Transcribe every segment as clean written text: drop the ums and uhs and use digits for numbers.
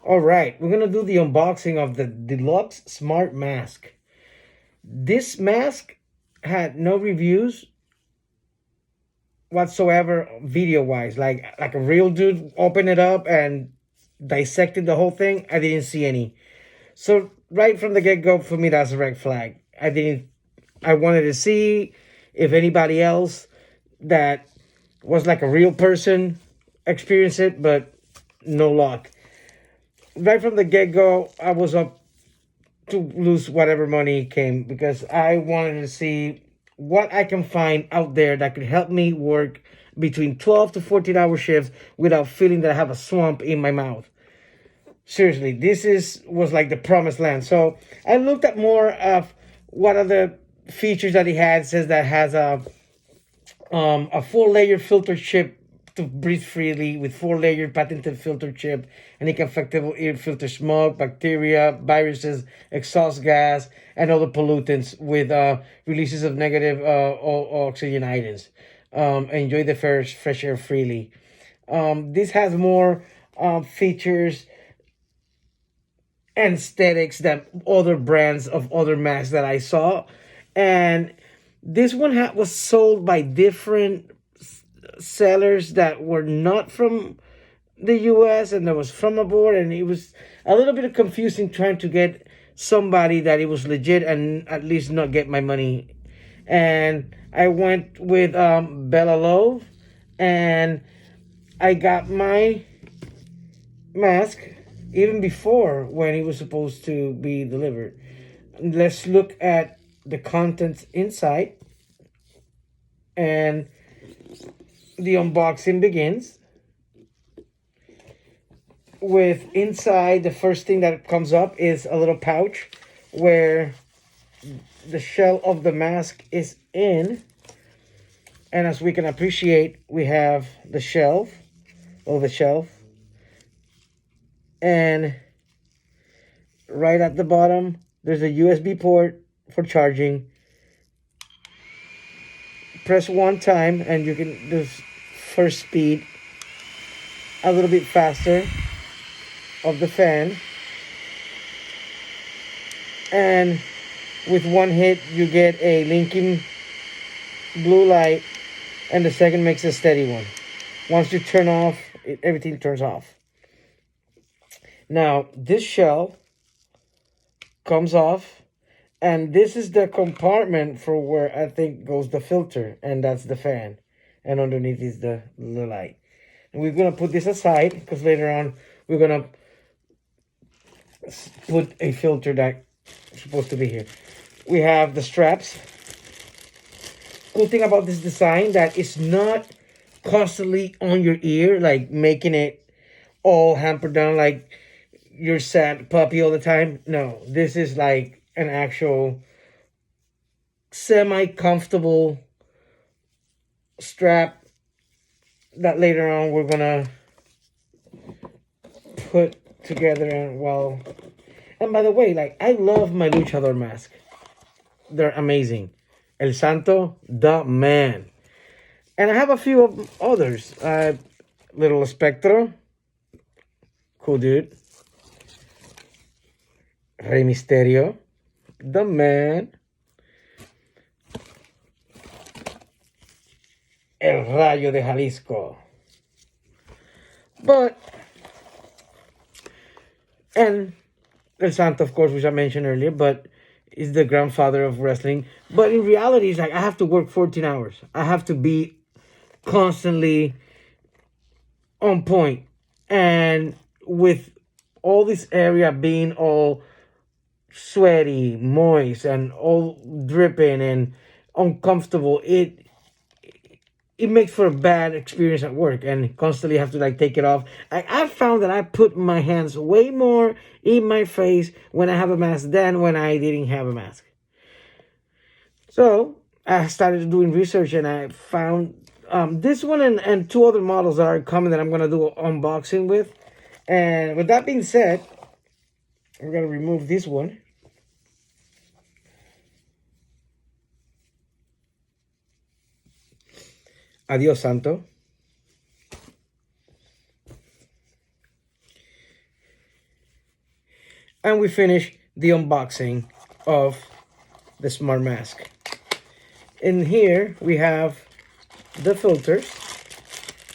All right, we're gonna do the unboxing of the Deluxe Smart Mask. This mask had no reviews whatsoever, video-wise. Like a real dude opened it up and dissected the whole thing. I didn't see any. So right from the get-go, for me, that's a red flag. I wanted to see if anybody else that was like a real person experienced it, but no luck. Right from the get-go, I was up to lose whatever money came because I wanted to see what I can find out there that could help me work between 12 to 14-hour shifts without feeling that I have a swamp in my mouth. Seriously, was like the promised land. So I looked at more of what are the features that he had. It says that has a 4-layer filter chip to breathe freely with 4-layer patented filter chip, and it can effectively filter smoke, bacteria, viruses, exhaust gas, and other pollutants with releases of negative oxygen ions. Enjoy the fresh air freely. This has more features and aesthetics than other brands of other masks that I saw, and this one was sold by different sellers that were not from the US and that was from abroad, and it was a little bit confusing trying to get somebody that it was legit and at least not get my money. And I went with Bella Love, and I got my mask even before when it was supposed to be delivered. Let's look at the contents inside, and the unboxing begins with inside. The first thing that comes up is a little pouch where the shell of the mask is in, and as we can appreciate, we have the shelf, and right at the bottom there's a USB port for charging. Press one time and you can do first speed a little bit faster of the fan, and with one hit you get a linking blue light, and the second makes a steady one. Once you turn off, everything turns off. Now this shell comes off, and this is the compartment for where I think goes the filter, and that's the fan, and underneath is the light. And we're gonna put this aside because later on we're gonna put a filter that's supposed to be here. We have the straps. Cool thing about this design that it's not constantly on your ear, like making it all hampered down like you're sad puppy all the time. No, this is like an actual semi-comfortable strap that later on we're gonna put together. And by the way, like, I love my luchador mask. They're amazing. El Santo, the man. And I have a few of others. Little Espectro, cool dude. Rey Mysterio, the man. El Rayo de Jalisco. And El Santo, of course, which I mentioned earlier, but is the grandfather of wrestling. But in reality, it's like I have to work 14 hours. I have to be constantly on point. And with all this area being all sweaty, moist, and all dripping and uncomfortable, it makes for a bad experience at work, and constantly have to like take it off. I found that I put my hands way more in my face when I have a mask than when I didn't have a mask. So I started doing research, and I found this one and two other models that are coming that I'm going to do an unboxing with. And with that being said, we're going to remove this one. Adios, Santo. And we finish the unboxing of the smart mask. In here we have the filters.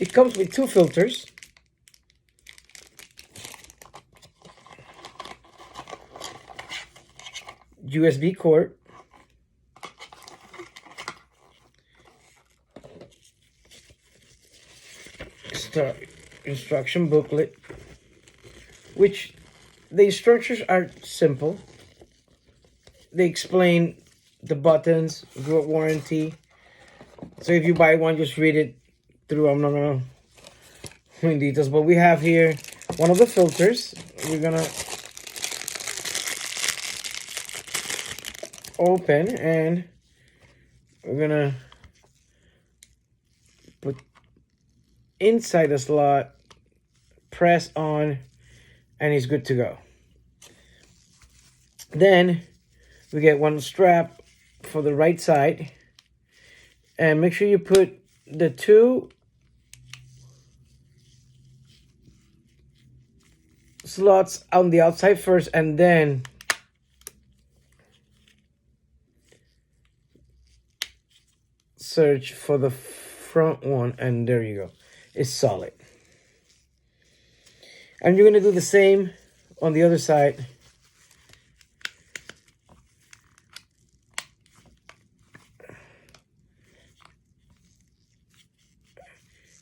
It comes with two filters. USB cord. Instruction booklet, which the instructions are simple. They explain the buttons, good warranty. So if you buy one, just read it through. I'm not gonna go in details, but we have here one of the filters. We're gonna open and we're gonna put inside the slot, press on, and it's good to go. Then we get one strap for the right side, and make sure you put the two slots on the outside first, and then search for the front one, and there you go. It's solid. And you're going to do the same on the other side.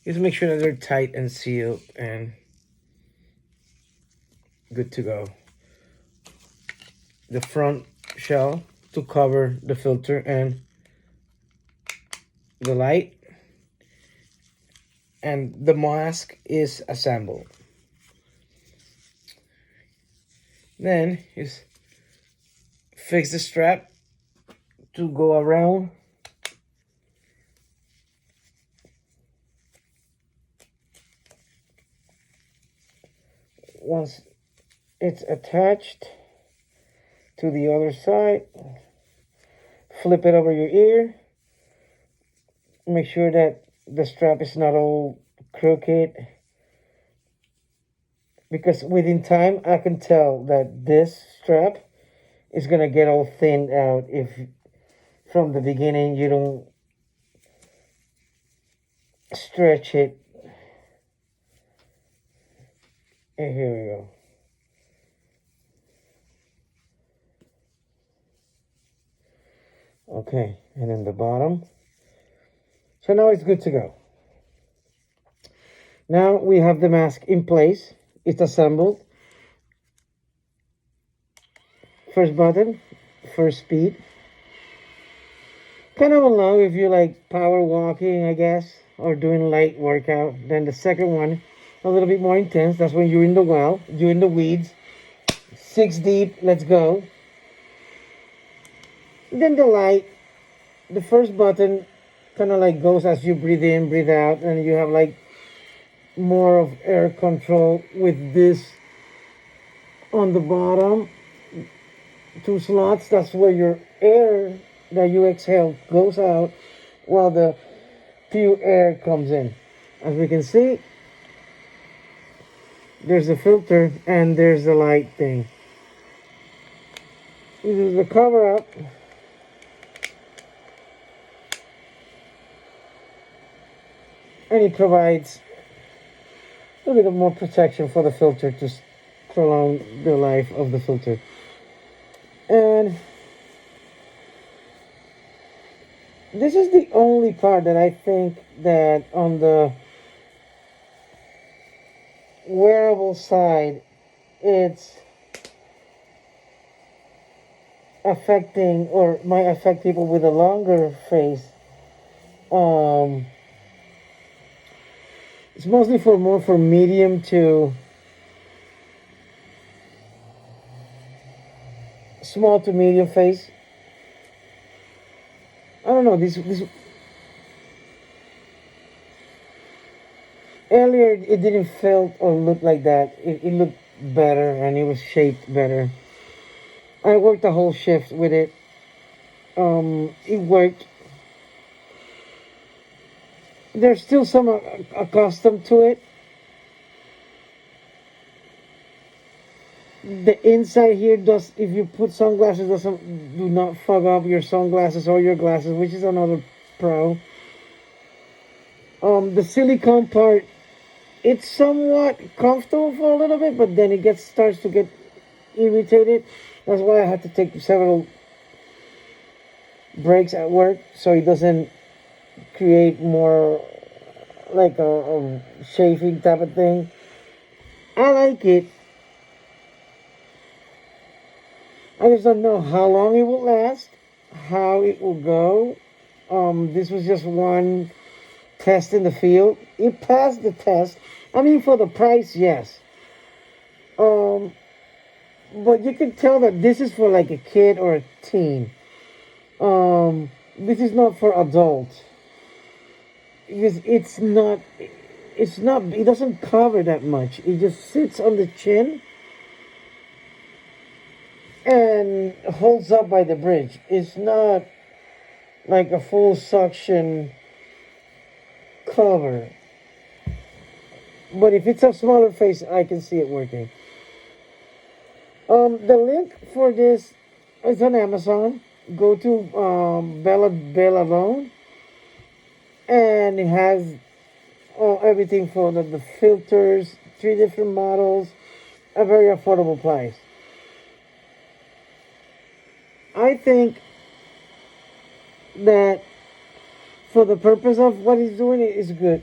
Just make sure that they're tight and sealed and good to go. The front shell to cover the filter and the light. And the mask is assembled. Then just fix the strap to go around. Once it's attached to the other side, flip it over your ear. Make sure that the strap is not all crooked, because within time I can tell that this strap is gonna get all thinned out if from the beginning you don't stretch it. And here we go. Okay, and then the bottom. So now it's good to go. Now we have the mask in place. It's assembled. First button, first speed. Kind of low if you like power walking, I guess, or doing light workout. Then the second one, a little bit more intense. That's when you're in the well, you're in the weeds. 6 deep, let's go. Then the light, the first button kind of like goes as you breathe in, breathe out, and you have like more of air control with this on the bottom. 2 slots, that's where your air that you exhale goes out while the pure air comes in. As we can see, there's the filter and there's the light thing. This is the cover up. And it provides a little bit more protection for the filter to prolong the life of the filter. And this is the only part that I think that on the wearable side, it's affecting or might affect people with a longer face. It's mostly for medium to small to medium face. I don't know, this earlier it didn't feel or look like that. It looked better and it was shaped better. I worked a whole shift with it. It worked. There's still some accustomed to it. The inside here does, if you put sunglasses, doesn't, do not fog up your sunglasses or your glasses, which is another pro. The silicone part, it's somewhat comfortable for a little bit, but then it gets starts to get irritated. That's why I had to take several breaks at work so it doesn't create more like a chafing type of thing. I like it. I just don't know how long it will last, how it will go. This was just one test in the field. It passed the test. I mean, for the price, yes. Um, but you can tell that this is for like a kid or a teen. This is not for adults because it's not. It doesn't cover that much. It just sits on the chin and holds up by the bridge. It's not like a full suction cover. But if it's a smaller face, I can see it working. The link for this is on Amazon. Go to Bella Loan, and it has everything for the filters, three different models, a very affordable price. I think that for the purpose of what he's doing, it is good.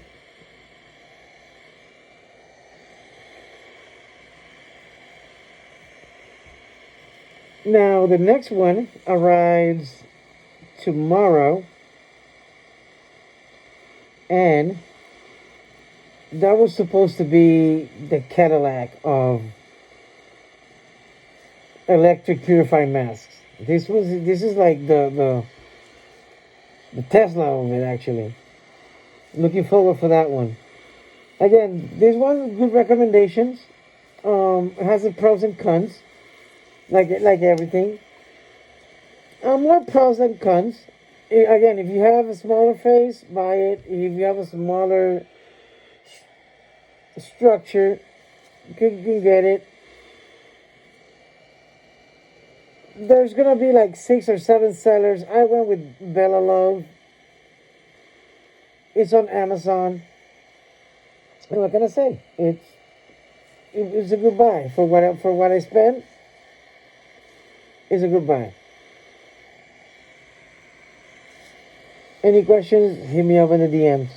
Now, the next one arrives tomorrow, and that was supposed to be the Cadillac of electric purifying masks. This is like the Tesla of it, actually. Looking forward for that one. Again, this one good recommendations. It has the pros and cons, like everything. More pros than cons. Again, if you have a smaller face, buy it. If you have a smaller structure, you can get it. There's gonna be like 6 or 7 sellers. I went with Bella Love. It's on Amazon. And what can I say? It's a good buy for what I spent. It's a good buy. Any questions? Hit me up in the DMs.